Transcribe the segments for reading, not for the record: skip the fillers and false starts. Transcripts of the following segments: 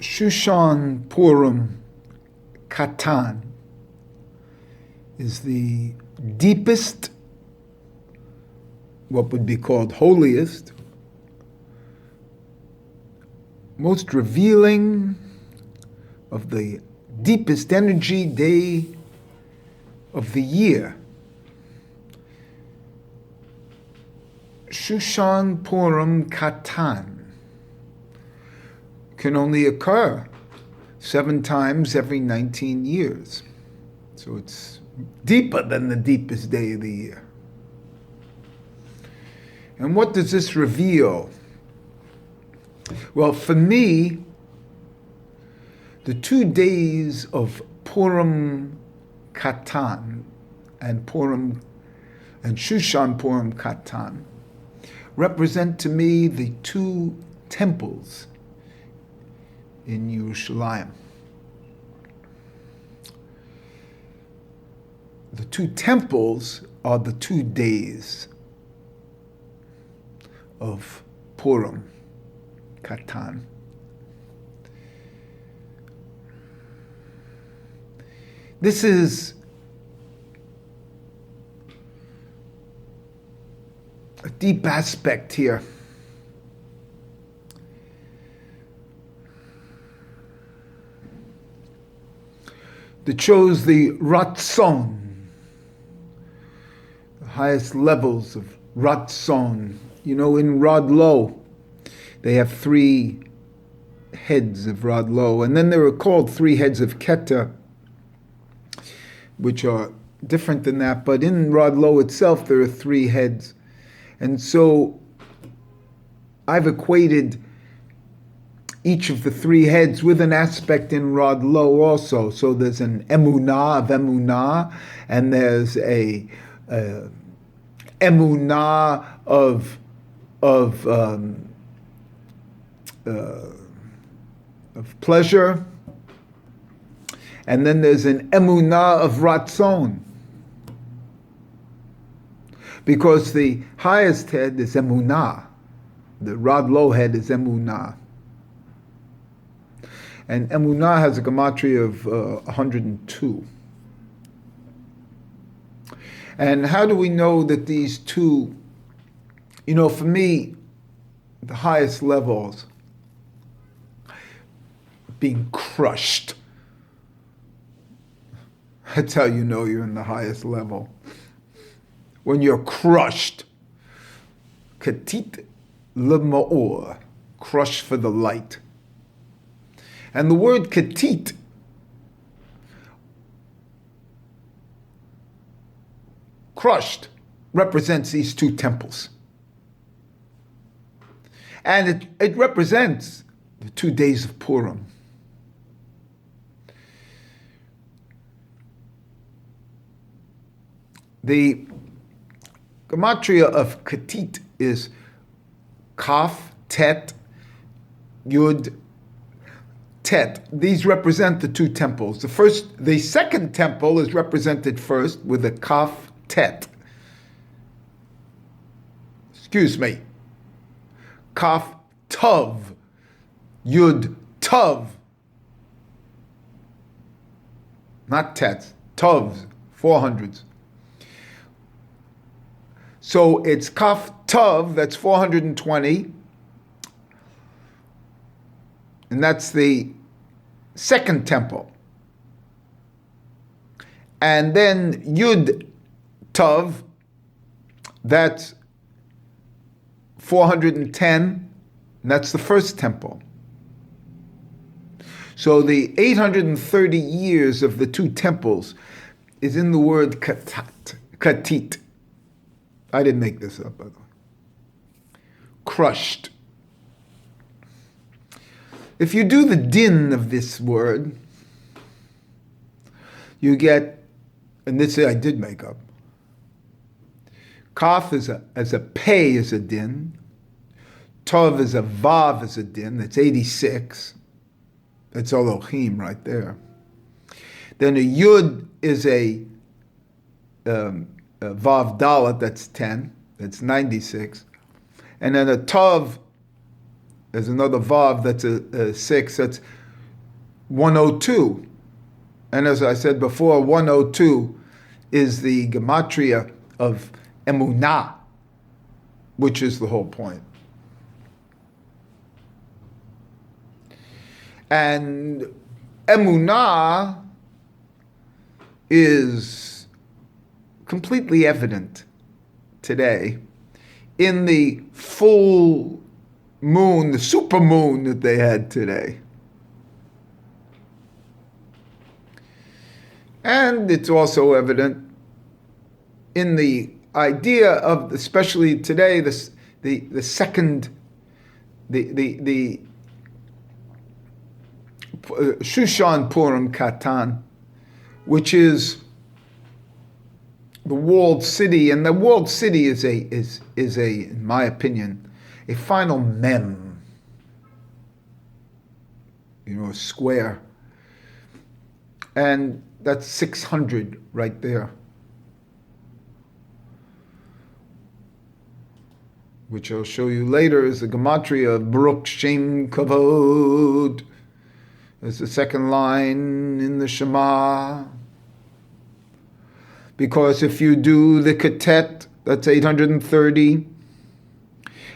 Shushan, Purim, Katan is the deepest, what would be called holiest, most revealing of the deepest energy day of the year. Shushan, Purim, Katan can only occur 7 times every 19 years. So it's deeper than the deepest day of the year. And what does this reveal? Well, for me, the 2 days of Purim Katan and Shushan Purim Katan represent to me the 2 temples in Yerushalayim. The 2 temples are the 2 days of Purim Katan. This is a deep aspect here. That shows the Ratzon, the highest levels of Ratzon. You know, in Rod Lo, they have 3 heads of Rod Lo, and then there are called 3 heads of Keta, which are different than that, but in Rod Lo itself there are 3 heads. And so I've equated each of the 3 heads with an aspect in Rod Lo also. So there's an emunah of emunah, and there's a emunah of pleasure, and then there's an emunah of Ratzon. Because the highest head is emunah, the Rod Lo head is emunah. And emunah has a gematria of 102. And how do we know that these 2, you know, for me, the highest levels, being crushed. That's how you know you're in the highest level. When you're crushed. Katit l'ma'or, crushed for the light. And the word katit crushed represents these 2 temples. And it represents the 2 days of Purim. The gematria of Katit is Kaf, Tet, Yud, Tet. These represent the 2 temples. The second temple is represented first with a Kaf, Tet. Excuse me. Kaf, Tav, Yud, Tav. Not Tet, Tavs, 400s. So it's Kaf Tav, that's 420, and that's the second temple. And then Yud Tav, that's 410, and that's the first temple. So the 830 years of the 2 temples is in the word katit. I didn't make this up, by the way. Crushed. If you do the din of this word, you get, and this I did make up. Kaf is a pei is a din. Tov is a vav is a din. That's 86. That's Elohim right there. Then a yud is a Vav Dalet, that's 10, that's 96. And then a Tav, there's another Vav, that's a 6, that's 102. And as I said before, 102 is the gematria of emunah, which is the whole point. And emunah is completely evident today in the full moon, the super moon that they had today. And it's also evident in the idea of, especially today, the second, the Shushan Purim Katan, which is the walled city, and the walled city is a, in my opinion, a final mem, a square, and that's 600 right there, which I'll show you later is the gematria of Baruch Shem Kavod. It's the second line in the Shema. Because if you do the Katet, that's 830,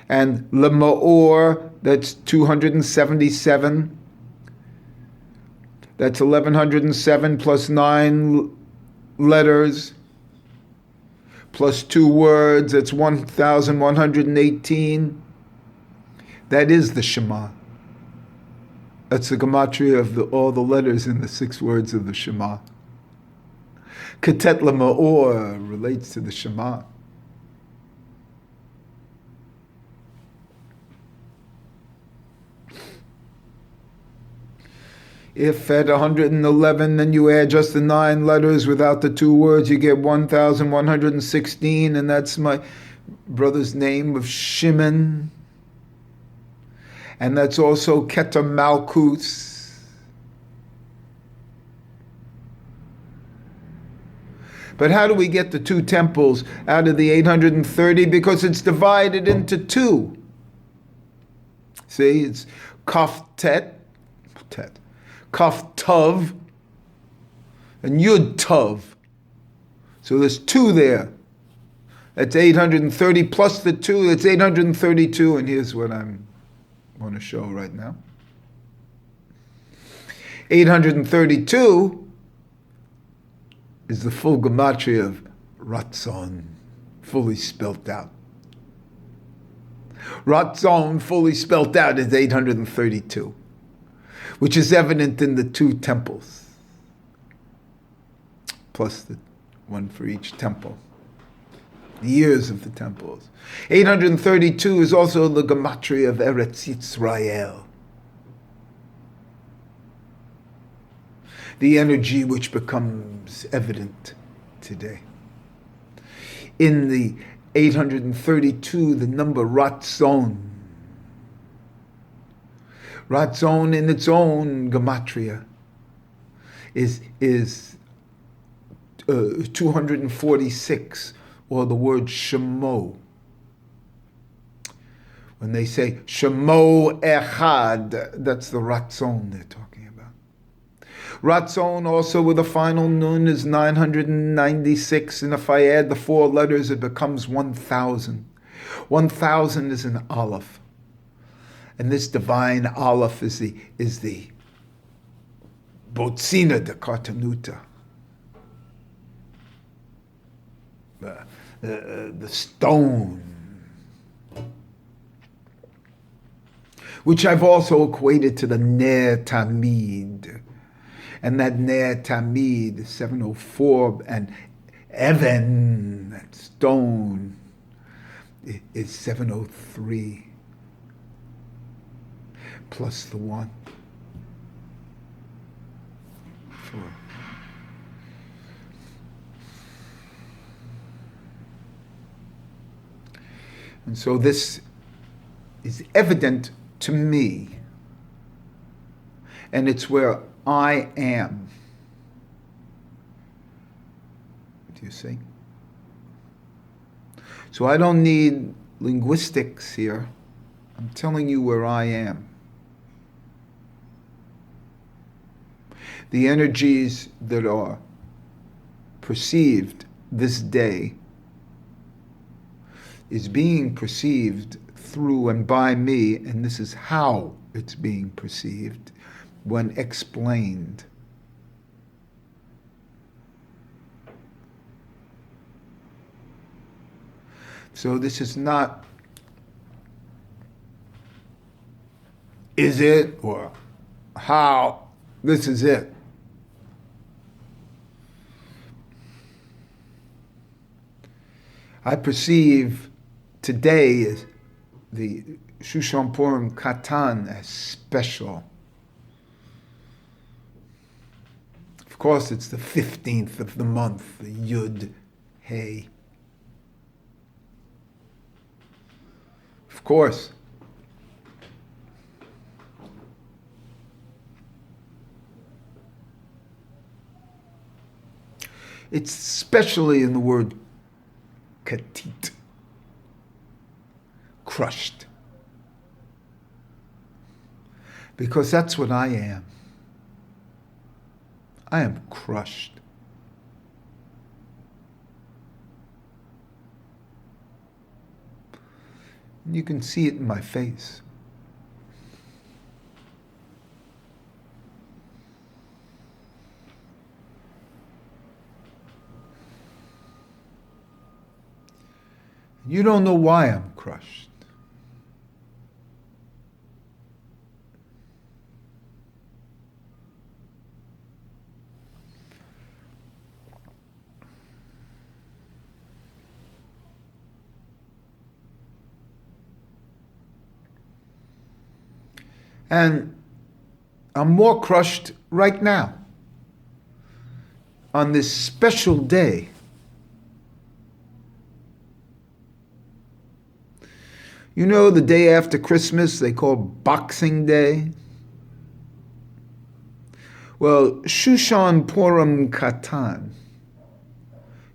and Lema'or, that's 277, that's 1107 plus 9 letters, plus 2 words, that's 1118. That is the Shema. That's the gematria of all the letters in the 6 words of the Shema. Katet Lema'or relates to the Shema. If at 111, then you add just the 9 letters without the 2 words, you get 1,116, and that's my brother's name of Shimon. And that's also Keter Malkus. But how do we get the 2 temples out of the 830? Because it's divided into 2. See, it's Kaf Tov, and Yud Tov. So there's 2 there. That's 830 plus the 2, that's 832, and here's what I want to show right now. 832 is the full gematria of Ratzon, fully spelt out. Ratzon, fully spelt out, is 832. Which is evident in the 2 temples, plus the 1 for each temple, the years of the temples. 832 is also the gematria of Eretz Yisrael, the energy which becomes evident today. In the 832, the number Ratzon in its own gematria is 246, or the word Shemo. When they say Shemo Echad, that's the Ratzon they're talking about. Ratzon also with a final nun is 996, and if I add the 4 letters, it becomes 1,000. 1,000 is an Aleph. And this divine Aleph is the Botzina de Kartanuta, the stone, which I've also equated to the Ner Tamid. And that Ner Tamid, 704, and Even, that stone, is 703. Plus the 1. 4. And so this is evident to me. And it's where I am. Do you see? So I don't need linguistics here. I'm telling you where I am. the energies that are perceived this day is being perceived through and by me, and this is how it's being perceived when explained. So this is not, is it, or how, this is it. I perceive today as the Shushan Purim Katan as special. Of course, it's the 15th of the month, the Yud Hey. Of course. It's especially in the word katit, crushed. Because that's what I am. I am crushed. You can see it in my face. You don't know why I'm crushed. And I'm more crushed right now, on this special day. You know, the day after Christmas they call Boxing Day? Well, Shushan Purim Katan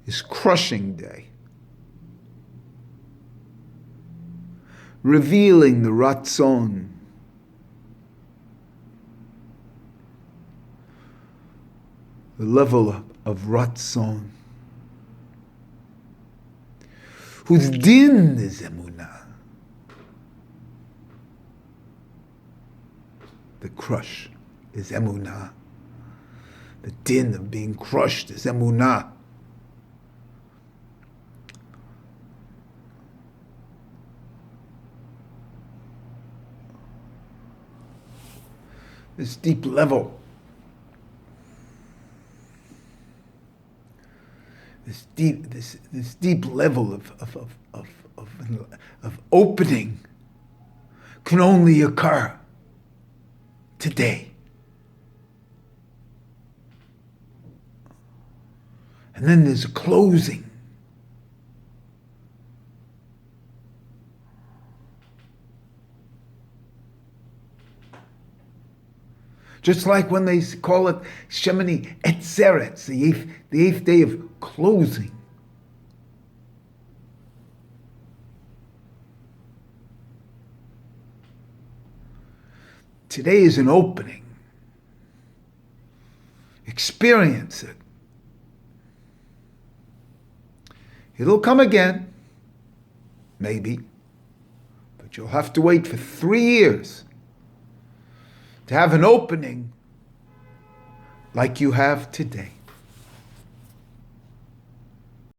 is Crushing Day, revealing the Ratzon, the level of Ratzon, whose din is emunah. The crush is emunah. The din of being crushed is emunah. This deep level, this deep level of opening can only occur today. And then there's a closing. Just like when they call it Shemini Etzeretz, the eighth day of closing. Today is an opening. Experience it. It'll come again, maybe, but you'll have to wait for 3 years to have an opening like you have today.